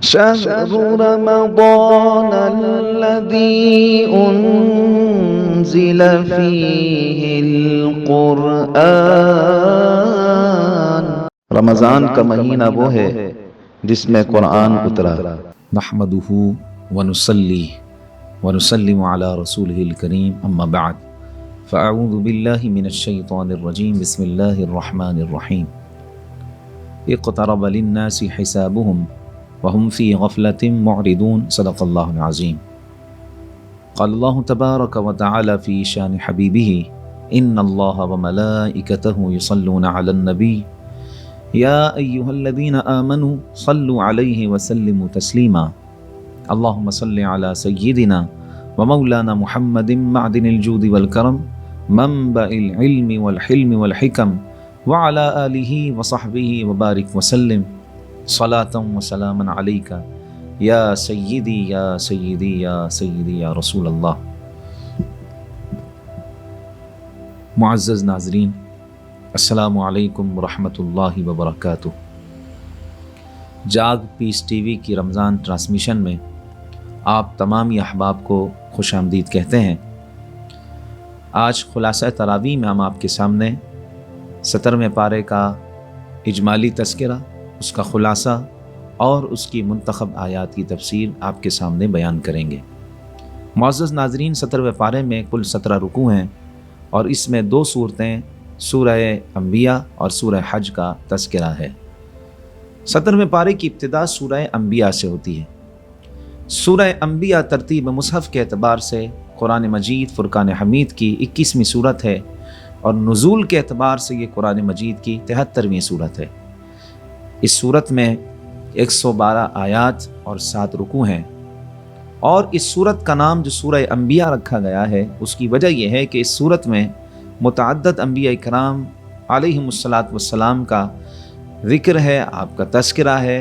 شهر رمضان الذي أنزل فيه القرآن۔ رمضان کا مہینہ وہ ہے جس میں قرآن اترا۔ نحمدہ ونصلی ونسلم علی رسولہ الکریم اما بعد فاعوذ باللہ من الشیطان الرجیم بسم اللہ الرحمن الرحیم اقترب للناس حسابهم وهم في غفلة معرضون صدق اللہ العظیم۔ قال اللہ تبارک وتعالی فی شان حبیبہ ان اللہ وملائکتہ یصلون علی النبی یا ایہا الذین آمنوا صلوا علیہ وسلموا تسلیما اللہم صل علی سیدنا ومولانا محمد معدن الجود والکرم منبع العلم والحلم والحکم وعلى آلہ وصحبہ وبارک وسلم صلاة وسلاما علیک یا سیدی یا سیدی یا سیدی یا رسول اللہ۔ معزز ناظرین، السلام علیکم ورحمۃ اللہ وبرکاتہ۔ جاگ پیس ٹی وی کی رمضان ٹرانسمیشن میں آپ تمام احباب کو خوش آمدید کہتے ہیں۔ آج خلاصہ تراویح میں ہم آپ کے سامنے 17ویں پارے کا اجمالی تذکرہ، اس کا خلاصہ اور اس کی منتخب آیات کی تفسیر آپ کے سامنے بیان کریں گے۔ معزز ناظرین، 17ویں پارے میں کل 17 رکوع ہیں اور اس میں 2 صورتیں سورہ انبیاء اور سورہ حج کا تذکرہ ہے۔ 17ویں پارے کی ابتدا سورہ انبیاء سے ہوتی ہے۔ سورہ انبیاء ترتیب مصحف کے اعتبار سے قرآن مجید فرقان حمید کی 21ویں صورت ہے اور نزول کے اعتبار سے یہ قرآن مجید کی 73ویں صورت ہے۔ اس صورت میں 112 آیات اور 7 رکوع ہیں، اور اس صورت کا نام جو سورہ انبیاء رکھا گیا ہے اس کی وجہ یہ ہے کہ اس صورت میں متعدد انبیاء کرام علیہم السلام کا ذکر ہے، آپ کا تذکرہ ہے،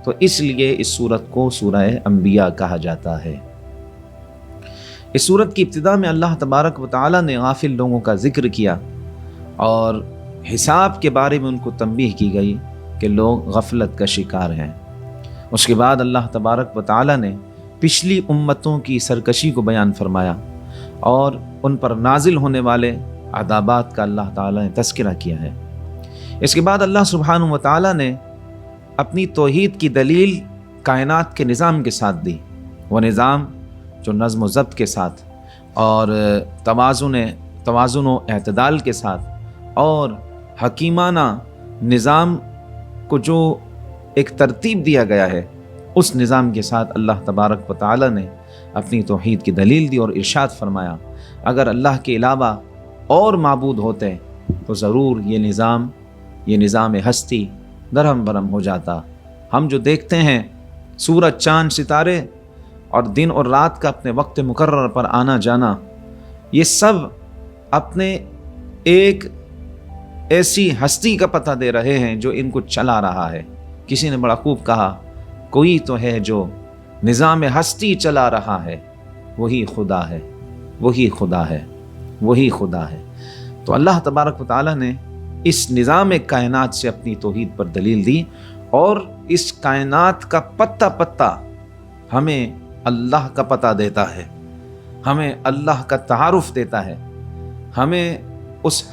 تو اس لیے اس صورت کو سورہ انبیاء کہا جاتا ہے۔ اس صورت کی ابتدا میں اللہ تبارک و تعالی نے غافل لوگوں کا ذکر کیا اور حساب کے بارے میں ان کو تنبیہ کی گئی کہ لوگ غفلت کا شکار ہیں۔ اس کے بعد اللہ تبارک و تعالی نے پچھلی امتوں کی سرکشی کو بیان فرمایا اور ان پر نازل ہونے والے عذابات کا اللہ تعالی نے تذکرہ کیا ہے۔ اس کے بعد اللہ سبحانہ و تعالی نے اپنی توحید کی دلیل کائنات کے نظام کے ساتھ دی، وہ نظام جو نظم و ضبط کے ساتھ اور توازن و اعتدال کے ساتھ اور حکیمانہ نظام کو جو ایک ترتیب دیا گیا ہے، اس نظام کے ساتھ اللہ تبارک و تعالی نے اپنی توحید کی دلیل دی اور ارشاد فرمایا اگر اللہ کے علاوہ اور معبود ہوتے تو ضرور یہ نظام ہستی درہم برہم ہو جاتا۔ ہم جو دیکھتے ہیں سورج، چاند، ستارے اور دن اور رات کا اپنے وقت مقرر پر آنا جانا، یہ سب اپنے ایک ایسی ہستی کا پتہ دے رہے ہیں جو ان کو چلا رہا ہے۔ کسی نے بڑا خوب کہا، کوئی تو ہے جو نظام ہستی چلا رہا ہے، وہی خدا ہے، وہی خدا ہے، وہی خدا ہے۔ تو اللہ تبارک و تعالی نے اس نظام کائنات سے اپنی توحید پر دلیل دی اور اس کائنات کا پتہ پتہ ہمیں اللہ کا پتہ دیتا ہے، ہمیں اللہ کا تعارف دیتا ہے، ہمیں اس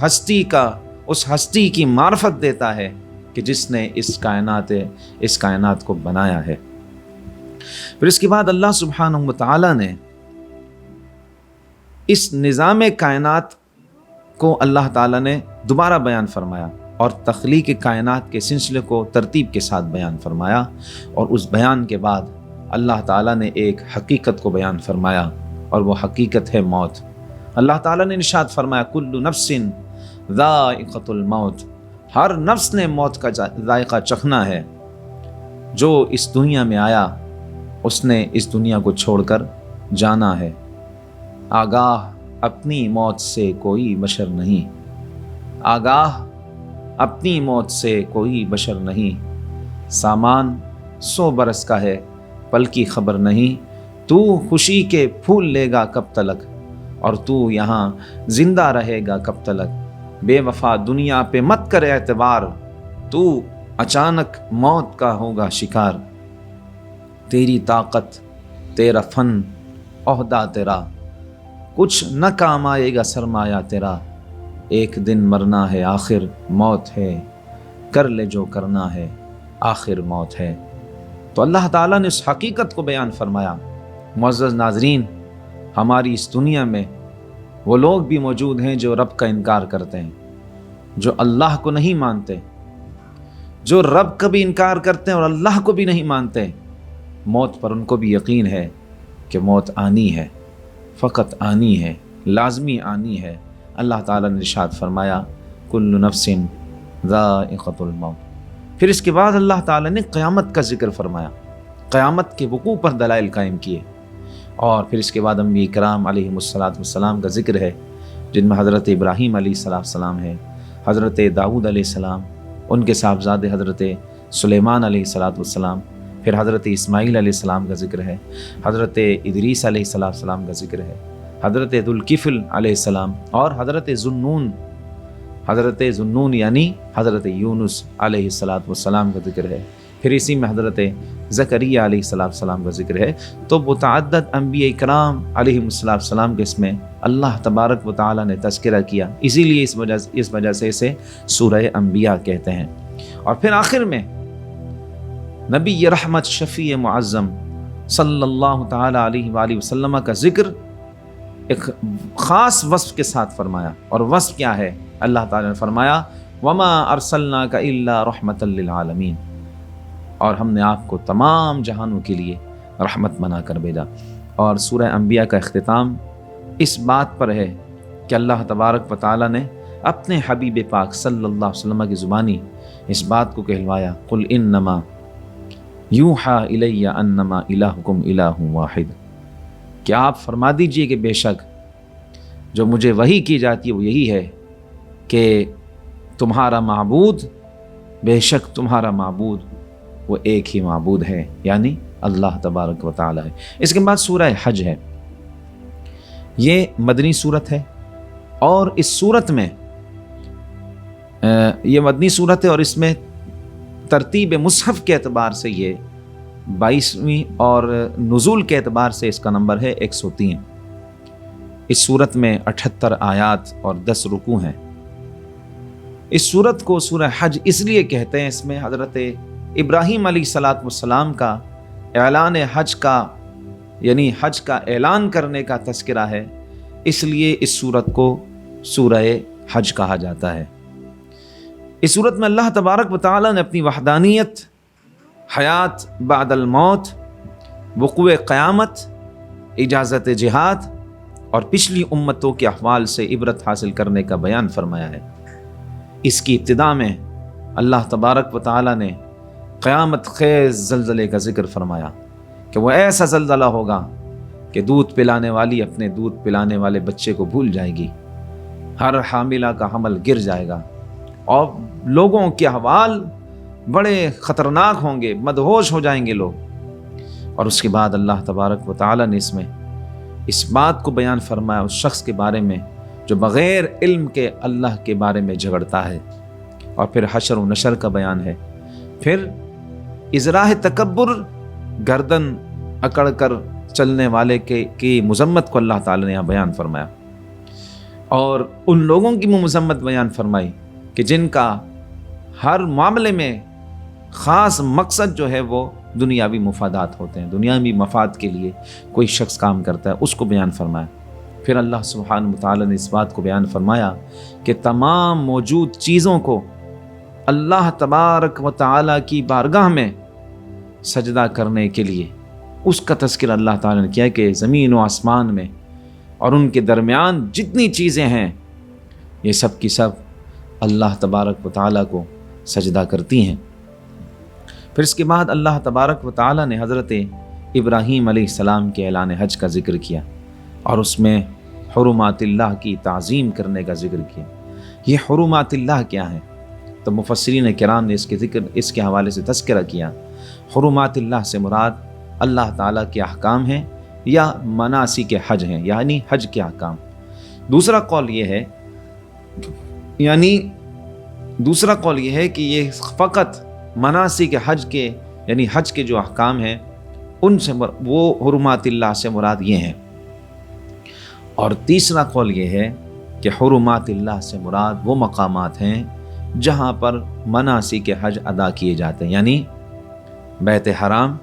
ہستی کی معرفت دیتا ہے کہ جس نے اس کائنات کو بنایا ہے۔ پھر اس کے بعد اللہ سبحانہ و تعالی نے اس نظام کائنات کو اللہ تعالی نے دوبارہ بیان فرمایا اور تخلیق کائنات کے سلسلے کو ترتیب کے ساتھ بیان فرمایا، اور اس بیان کے بعد اللہ تعالی نے ایک حقیقت کو بیان فرمایا اور وہ حقیقت ہے موت۔ اللہ تعالی نے ارشاد فرمایا کل نفس ذائقۃ الموت، ہر نفس نے موت کا ذائقہ چکھنا ہے۔ جو اس دنیا میں آیا اس نے اس دنیا کو چھوڑ کر جانا ہے۔ آگاہ اپنی موت سے کوئی بشر نہیں، آگاہ اپنی موت سے کوئی بشر نہیں، سامان 100 برس کا ہے پل کی خبر نہیں، تو خوشی کے پھول لے گا کب تلک اور تو یہاں زندہ رہے گا کب تلک، بے وفا دنیا پہ مت کر اعتبار، تو اچانک موت کا ہوگا شکار۔ تیری طاقت، تیرا فن، عہدہ تیرا، کچھ نہ کام آئے گا سرمایہ تیرا، ایک دن مرنا ہے آخر موت ہے، کر لے جو کرنا ہے آخر موت ہے۔ تو اللہ تعالیٰ نے اس حقیقت کو بیان فرمایا۔ معزز ناظرین، ہماری اس دنیا میں وہ لوگ بھی موجود ہیں جو رب کا انکار کرتے ہیں، جو اللہ کو نہیں مانتے، جو رب کا بھی انکار کرتے ہیں اور اللہ کو بھی نہیں مانتے۔ موت پر ان کو بھی یقین ہے کہ موت آنی ہے، فقط آنی ہے، لازمی آنی ہے۔ اللہ تعالیٰ نے ارشاد فرمایا کل نفس ذائقۃ الموت۔ پھر اس کے بعد اللہ تعالیٰ نے قیامت کا ذکر فرمایا، قیامت کے وقوع پر دلائل قائم کیے، اور پھر اس کے بعد انبیاء کرام علیہم السلام کا ذکر ہے، جن میں حضرت ابراہیم علیہ السلام ہے، حضرت داؤد علیہ السلام، ان کے صاحبزادے حضرت سلیمان علیہ السلام، پھر حضرت اسماعیل علیہ السلام کا ذکر ہے، حضرت ادریس علیہ السلام کا ذکر ہے، حضرت ذوالکفل علیہ السلام، اور حضرت ذنون یعنی حضرت یونس علیہ السلام کا ذکر ہے۔ پھر اسی میں حضرت زکریا علیہ السلام کا ذکر ہے۔ تو متعدد انبیاء کرام علیہ السلام کے اس میں اللہ تبارک و تعالیٰ نے تذکرہ کیا، اسی لیے اس وجہ سے اسے سورہ انبیاء کہتے ہیں۔ اور پھر آخر میں نبی رحمت شفیع معظم صلی اللہ تعالیٰ علیہ وآلہ وسلم کا ذکر ایک خاص وصف کے ساتھ فرمایا، اور وصف کیا ہے؟ اللہ تعالیٰ نے فرمایا وما ارسلناک الا رحمۃ للعالمین، اور ہم نے آپ کو تمام جہانوں کے لیے رحمت بنا کر بھیجا۔ اور سورہ انبیاء کا اختتام اس بات پر ہے کہ اللہ تبارک و تعالیٰ نے اپنے حبیب پاک صلی اللہ علیہ وسلم کی زبانی اس بات کو کہلوایا قل انما یوحی الی انما الہکم الہ واحد، کہ آپ فرما دیجئے کہ بے شک جو مجھے وحی کی جاتی ہے وہ یہی ہے کہ تمہارا معبود، بے شک تمہارا معبود وہ ایک ہی معبود ہے، یعنی اللہ تبارک و تعالی ہے۔ اس کے بعد سورہ حج ہے، یہ مدنی صورت ہے، اور اس صورت میں یہ مدنی صورت ہے، اور اس میں ترتیب مصحف کے اعتبار سے یہ 22ویں اور نزول کے اعتبار سے اس کا نمبر ہے 103۔ اس صورت میں 78 آیات اور 10 رکوع ہیں۔ اس صورت کو سورہ حج اس لیے کہتے ہیں، اس میں حضرت ابراہیم علیہ السلام کا اعلان حج کا، یعنی حج کا اعلان کرنے کا تذکرہ ہے، اس لیے اس صورت کو سورہ حج کہا جاتا ہے۔ اس صورت میں اللہ تبارک و تعالیٰ نے اپنی وحدانیت، حیات بعد الموت، وقوع قیامت، اجازت جہاد اور پچھلی امتوں کے احوال سے عبرت حاصل کرنے کا بیان فرمایا ہے۔ اس کی ابتدا میں اللہ تبارک و تعالیٰ نے قیامت خیز زلزلے کا ذکر فرمایا کہ وہ ایسا زلزلہ ہوگا کہ دودھ پلانے والی اپنے دودھ پلانے والے بچے کو بھول جائے گی، ہر حاملہ کا حمل گر جائے گا، اور لوگوں کے احوال بڑے خطرناک ہوں گے، مدہوش ہو جائیں گے لوگ۔ اور اس کے بعد اللہ تبارک و تعالیٰ نے اس میں اس بات کو بیان فرمایا اس شخص کے بارے میں جو بغیر علم کے اللہ کے بارے میں جھگڑتا ہے، اور پھر حشر و نشر کا بیان ہے، پھر ازراح تکبر، گردن اکڑ کر چلنے والے کی مذمت کو اللہ تعالیٰ نے یہاں بیان فرمایا، اور ان لوگوں کی مذمت بیان فرمائی کہ جن کا ہر معاملے میں خاص مقصد جو ہے وہ دنیاوی مفادات ہوتے ہیں، دنیاوی مفاد کے لیے کوئی شخص کام کرتا ہے، اس کو بیان فرمایا۔ پھر اللہ سبحانہ وتعالی نے اس بات کو بیان فرمایا کہ تمام موجود چیزوں کو اللہ تبارک و تعالی کی بارگاہ میں سجدہ کرنے کے لیے اس کا تذکرہ اللہ تعالی نے کیا کہ زمین و آسمان میں اور ان کے درمیان جتنی چیزیں ہیں یہ سب کی سب اللہ تبارک و تعالی کو سجدہ کرتی ہیں۔ پھر اس کے بعد اللہ تبارک و تعالی نے حضرت ابراہیم علیہ السلام کے اعلان حج کا ذکر کیا، اور اس میں حرمات اللہ کی تعظیم کرنے کا ذکر کیا۔ یہ حرمات اللہ کیا ہیں؟ تو مفسرین کرام نے اس کے حوالے سے تذکرہ کیا۔ حرمات اللہ سے مراد اللہ تعالیٰ کے احکام ہیں یا مناسک حج ہیں، یعنی حج کے احکام۔ دوسرا قول یہ ہے کہ یہ فقط مناسک حج کے، یعنی حج کے جو احکام ہیں ان سے وہ حرمات اللہ سے مراد یہ ہیں۔ اور تیسرا قول یہ ہے کہ حرمات اللہ سے مراد وہ مقامات ہیں جہاں پر مناسک حج ادا کیے جاتے ہیں، یعنی بیت حرام،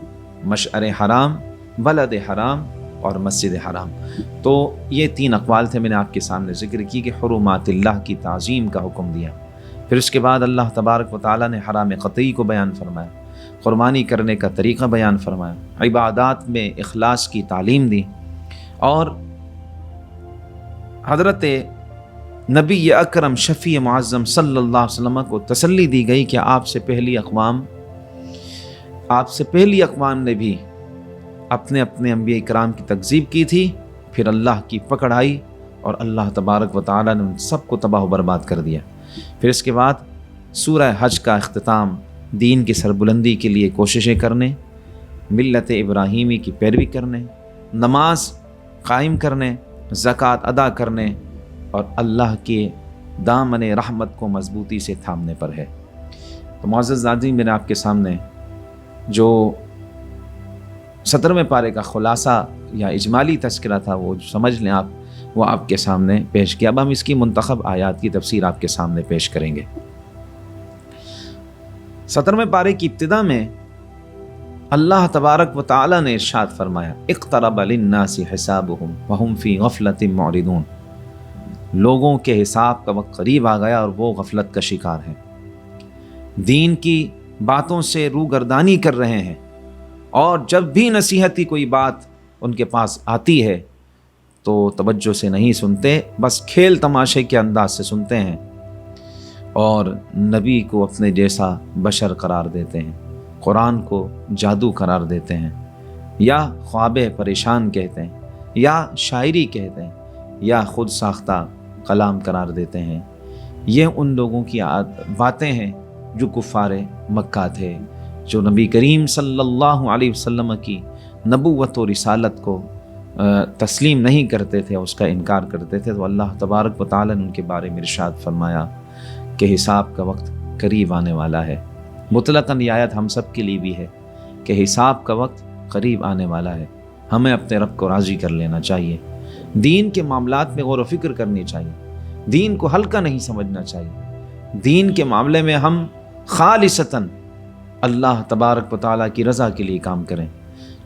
مشعر حرام، بلد حرام اور مسجد حرام۔ تو یہ 3 اقوال تھے، میں نے آپ کے سامنے ذکر کی کہ حرمات اللہ کی تعظیم کا حکم دیا۔ پھر اس کے بعد اللہ تبارک و تعالیٰ نے حرام قطعی کو بیان فرمایا، قربانی کرنے کا طریقہ بیان فرمایا، عبادات میں اخلاص کی تعلیم دی، اور حضرت نبی اکرم شفیع معظم صلی اللہ علیہ وسلم کو تسلی دی گئی کہ آپ سے پہلی اقوام نے بھی اپنے انبیاء کرام کی تکذیب کی تھی، پھر اللہ کی پکڑ آئی اور اللہ تبارک و تعالیٰ نے ان سب کو تباہ و برباد کر دیا۔ پھر اس کے بعد سورہ حج کا اختتام دین کی سربلندی کے لیے کوششیں کرنے، ملت ابراہیمی کی پیروی کرنے، نماز قائم کرنے، زکوٰۃ ادا کرنے اور اللہ کے دامن رحمت کو مضبوطی سے تھامنے پر ہے۔ تو معزز ناظرین، میں نے آپ کے سامنے جو 17ویں پارے کا خلاصہ یا اجمالی تذکرہ تھا وہ سمجھ لیں آپ، وہ آپ کے سامنے پیش کیا۔ اب ہم اس کی منتخب آیات کی تفسیر آپ کے سامنے پیش کریں گے۔ 17ویں پارے کی ابتدا میں اللہ تبارک و تعالی نے ارشاد فرمایا، اقترب للناس حسابهم وهم فی غفلۃ معرضون، لوگوں کے حساب کا وقت قریب آ گیا اور وہ غفلت کا شکار ہیں، دین کی باتوں سے روگردانی کر رہے ہیں، اور جب بھی نصیحتی کوئی بات ان کے پاس آتی ہے تو توجہ سے نہیں سنتے، بس کھیل تماشے کے انداز سے سنتے ہیں، اور نبی کو اپنے جیسا بشر قرار دیتے ہیں، قرآن کو جادو قرار دیتے ہیں، یا خواب پریشان کہتے ہیں، یا شاعری کہتے ہیں، یا خود ساختہ کلام قرار دیتے ہیں۔ یہ ان لوگوں کی باتیں ہیں جو کفار مکہ تھے، جو نبی کریم صلی اللہ علیہ وسلم کی نبوت و رسالت کو تسلیم نہیں کرتے تھے، اس کا انکار کرتے تھے۔ تو اللہ تبارک و تعالی نے ان کے بارے میں ارشاد فرمایا کہ حساب کا وقت قریب آنے والا ہے۔ مطلقاً یہ آیت ہم سب کے لیے بھی ہے کہ حساب کا وقت قریب آنے والا ہے، ہمیں اپنے رب کو راضی کر لینا چاہیے، دین کے معاملات میں غور و فکر کرنی چاہیے، دین کو ہلکا نہیں سمجھنا چاہیے، دین کے معاملے میں ہم خالصتاً اللہ تبارک و تعالیٰ کی رضا کے لیے کام کریں۔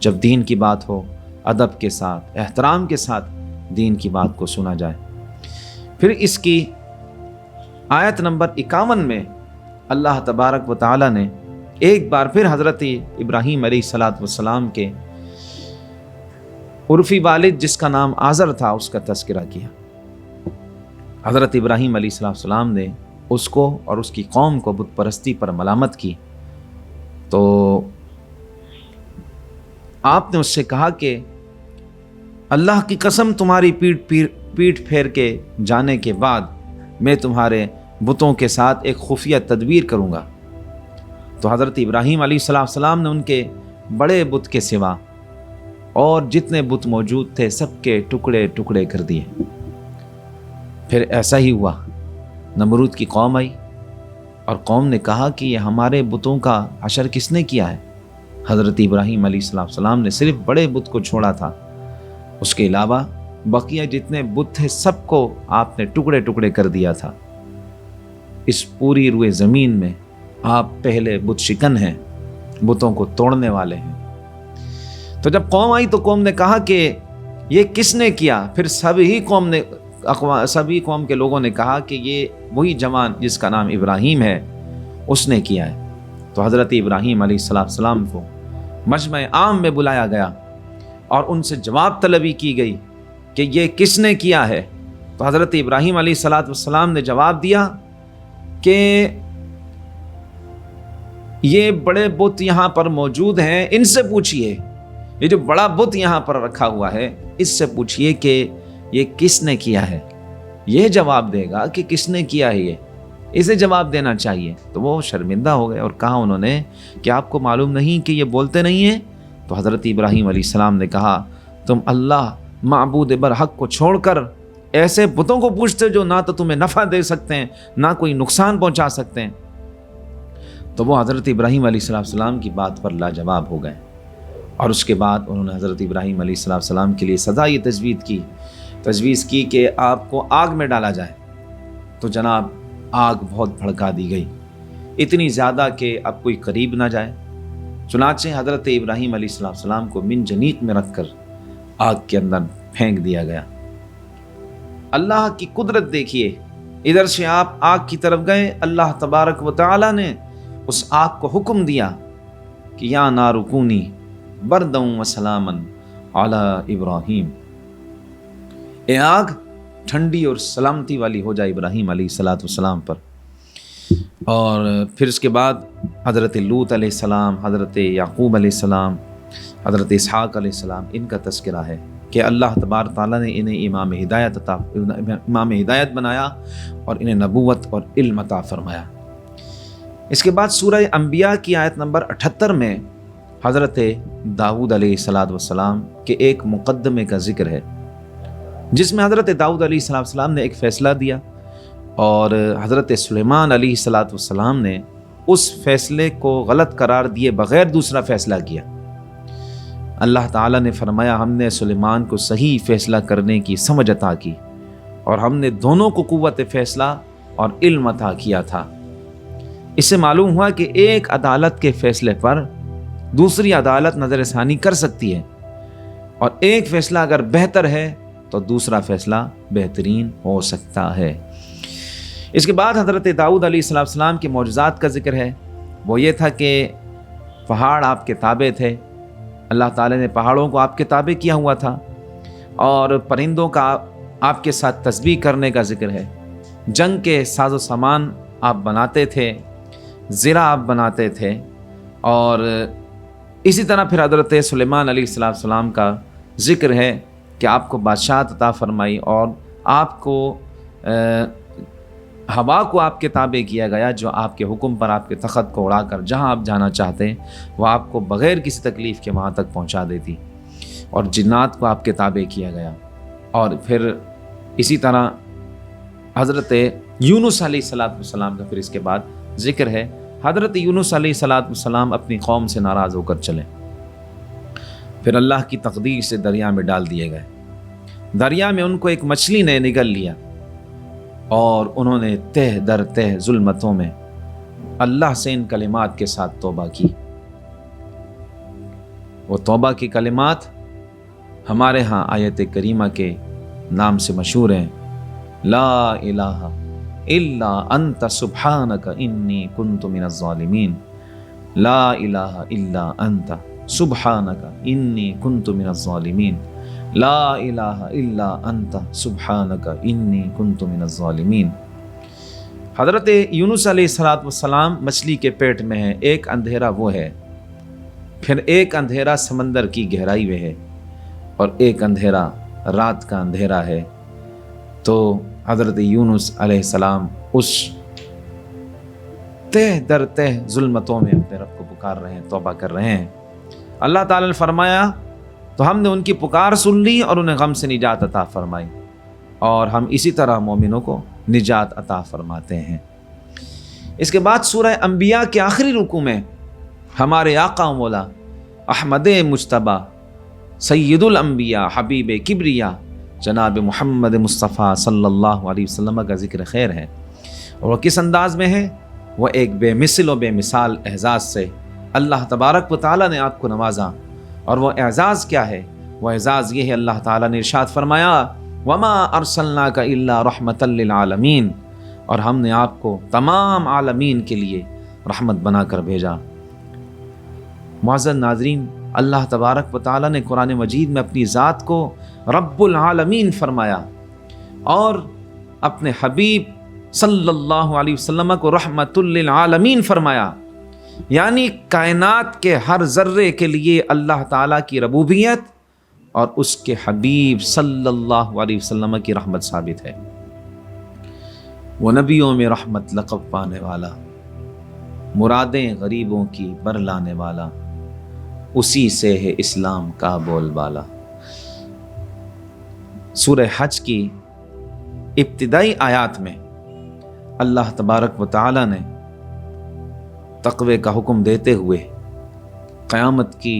جب دین کی بات ہو، ادب کے ساتھ، احترام کے ساتھ دین کی بات کو سنا جائے۔ پھر اس کی آیت نمبر 51 میں اللہ تبارک و تعالیٰ نے ایک بار پھر حضرت ابراہیم علیہ السلام کے عرفی والد جس کا نام آزر تھا اس کا تذکرہ کیا۔ حضرت ابراہیم علیہ السلام نے اس کو اور اس کی قوم کو بت پرستی پر ملامت کی، تو آپ نے اس سے کہا کہ اللہ کی قسم تمہاری پیٹھ پھیر کے جانے کے بعد میں تمہارے بتوں کے ساتھ ایک خفیہ تدبیر کروں گا۔ تو حضرت ابراہیم علیہ السلام نے ان کے بڑے بت کے سوا اور جتنے بت موجود تھے سب کے ٹکڑے ٹکڑے کر دیے۔ پھر ایسا ہی ہوا، نمرود کی قوم آئی اور قوم نے کہا کہ یہ ہمارے بتوں کا حشر کس نے کیا ہے؟ حضرت ابراہیم علیہ السلام نے صرف بڑے بت کو چھوڑا تھا، اس کے علاوہ بقیہ جتنے بت تھے سب کو آپ نے ٹکڑے ٹکڑے کر دیا تھا۔ اس پوری روئے زمین میں آپ پہلے بت شکن ہیں، بتوں کو توڑنے والے ہیں۔ تو جب قوم آئی تو قوم نے کہا کہ یہ کس نے کیا؟ پھر سبھی قوم کے لوگوں نے کہا کہ یہ وہی جوان جس کا نام ابراہیم ہے اس نے کیا ہے۔ تو حضرت ابراہیم علیہ السلام کو مجمع عام میں بلایا گیا اور ان سے جواب طلبی کی گئی کہ یہ کس نے کیا ہے؟ تو حضرت ابراہیم علیہ السلام نے جواب دیا کہ یہ بڑے بت یہاں پر موجود ہیں، ان سے پوچھئے، یہ جو بڑا بت یہاں پر رکھا ہوا ہے اس سے پوچھئے کہ یہ کس نے کیا ہے، یہ جواب دے گا کہ کس نے کیا ہے، یہ اسے جواب دینا چاہیے۔ تو وہ شرمندہ ہو گئے اور کہا انہوں نے کہ آپ کو معلوم نہیں کہ یہ بولتے نہیں ہیں؟ تو حضرت ابراہیم علیہ السلام نے کہا تم اللہ معبود برحق کو چھوڑ کر ایسے بتوں کو پوچھتے جو نہ تو تمہیں نفع دے سکتے ہیں نہ کوئی نقصان پہنچا سکتے ہیں۔ تو وہ حضرت ابراہیم علیہ السلام کی بات پر لاجواب ہو گئے اور اس کے بعد انہوں نے حضرت ابراہیم علیہ السلام کے لیے سزا یہ تجویز کی کہ آپ کو آگ میں ڈالا جائے. تو جناب آگ بہت بھڑکا دی گئی، اتنی زیادہ کہ اب کوئی قریب نہ جائے. چنانچہ حضرت ابراہیم علیہ السلام کو منجنیق میں رکھ کر آگ کے اندر پھینک دیا گیا. اللہ کی قدرت دیکھیے، ادھر سے آپ آگ کی طرف گئے، اللہ تبارک و تعالی نے اس آگ کو حکم دیا کہ یا نار کونی برداً و سلاماً علی ابراہیم، اے آگ ٹھنڈی اور سلامتی والی ہو جائے ابراہیم علیہ السلام پر. اور پھر اس کے بعد حضرت لوط علیہ السلام، حضرت یعقوب علیہ السلام، حضرت اسحاق علیہ السلام، ان کا تذکرہ ہے کہ اللہ تبارک تعالیٰ نے انہیں امام ہدایت بنایا اور انہیں نبوت اور علم عطا فرمایا. اس کے بعد سورہ انبیاء کی آیت نمبر 78 میں حضرت داؤد علیہ السلام کے ایک مقدمے کا ذکر ہے، جس میں حضرت داؤد علیہ السلام نے ایک فیصلہ دیا اور حضرت سلیمان علیہ السلام نے اس فیصلے کو غلط قرار دیے بغیر دوسرا فیصلہ کیا. اللہ تعالیٰ نے فرمایا ہم نے سلیمان کو صحیح فیصلہ کرنے کی سمجھ عطا کی اور ہم نے دونوں کو قوت فیصلہ اور علم عطا کیا تھا. اس سے معلوم ہوا کہ ایک عدالت کے فیصلے پر دوسری عدالت نظر ثانی کر سکتی ہے، اور ایک فیصلہ اگر بہتر ہے تو دوسرا فیصلہ بہترین ہو سکتا ہے. اس کے بعد حضرت داؤد علیہ السلام کے معجزات کا ذکر ہے. وہ یہ تھا کہ پہاڑ آپ کے تابع تھے، اللہ تعالیٰ نے پہاڑوں کو آپ کے تابع کیا ہوا تھا، اور پرندوں کا آپ کے ساتھ تسبیح کرنے کا ذکر ہے. جنگ کے ساز و سامان آپ بناتے تھے، زرہ آپ بناتے تھے. اور اسی طرح پھر حضرت سلیمان علیہ السلام کا ذکر ہے کہ آپ کو بادشاہت عطا فرمائی اور آپ کو ہوا کو آپ کے تابع کیا گیا، جو آپ کے حکم پر آپ کے تخت کو اڑا کر جہاں آپ جانا چاہتے ہیں وہ آپ کو بغیر کسی تکلیف کے وہاں تک پہنچا دیتی. اور جنات کو آپ کے تابع کیا گیا. اور پھر اسی طرح حضرت یونس علیہ السلام کا پھر اس کے بعد ذکر ہے. حضرت یونس علیہ السلام اپنی قوم سے ناراض ہو کر چلے، پھر اللہ کی تقدیر سے دریا میں ڈال دیے گئے. دریا میں ان کو ایک مچھلی نے نگل لیا اور انہوں نے تہ در تہ ظلمتوں میں اللہ سے ان کلمات کے ساتھ توبہ کی. وہ توبہ کی کلمات ہمارے ہاں آیت کریمہ کے نام سے مشہور ہیں. لا الہ الا انت سبحانک انی کنت من الظالمین. لا الہ الا انت سبحانک انی کنت من الظالمین. لا الہ الا انت سبحانک انی کنت من الظالمین. حضرت یونس علیہ السلام مچھلی کے پیٹ میں ہے. ایک اندھیرا وہ ہے، پھر ایک اندھیرا سمندر کی گہرائی میں ہے، اور ایک اندھیرا رات کا اندھیرا ہے. تو حضرت یونس علیہ السلام اس تہ در تہ ظلمتوں میں اپنے رب کو پکار رہے ہیں، توبہ کر رہے ہیں. اللہ تعالیٰ نے فرمایا تو ہم نے ان کی پکار سن لی اور انہیں غم سے نجات عطا فرمائی، اور ہم اسی طرح مومنوں کو نجات عطا فرماتے ہیں. اس کے بعد سورہ انبیاء کے آخری رکوع میں ہمارے آقا و مولا احمد مجتبیٰ سید الانبیاء حبیب کبریا جناب محمد مصطفیٰ صلی اللہ علیہ وسلم کا ذکر خیر ہے. اور وہ کس انداز میں ہے؟ وہ ایک بے مثل و بے مثال اعزاز سے اللہ تبارک و تعالیٰ نے آپ کو نوازا. اور وہ اعزاز کیا ہے؟ وہ اعزاز یہ ہے، اللہ تعالیٰ نے ارشاد فرمایا وما ارسلناک الا رحمۃ للعالمین، اور ہم نے آپ کو تمام عالمین کے لیے رحمت بنا کر بھیجا. معزز ناظرین، اللہ تبارک و تعالیٰ نے قرآن مجید میں اپنی ذات کو رب العالمین فرمایا اور اپنے حبیب صلی اللہ علیہ وسلم کو رحمت للعالمین فرمایا. یعنی کائنات کے ہر ذرے کے لیے اللہ تعالیٰ کی ربوبیت اور اس کے حبیب صلی اللہ علیہ وسلم کی رحمت ثابت ہے. وہ نبیوں میں رحمت لقب پانے والا، مرادیں غریبوں کی برلانے والا، اسی سے ہے اسلام کا بول بالا. سورہ حج کی ابتدائی آیات میں اللہ تبارک و تعالی نے تقوی کا حکم دیتے ہوئے قیامت کی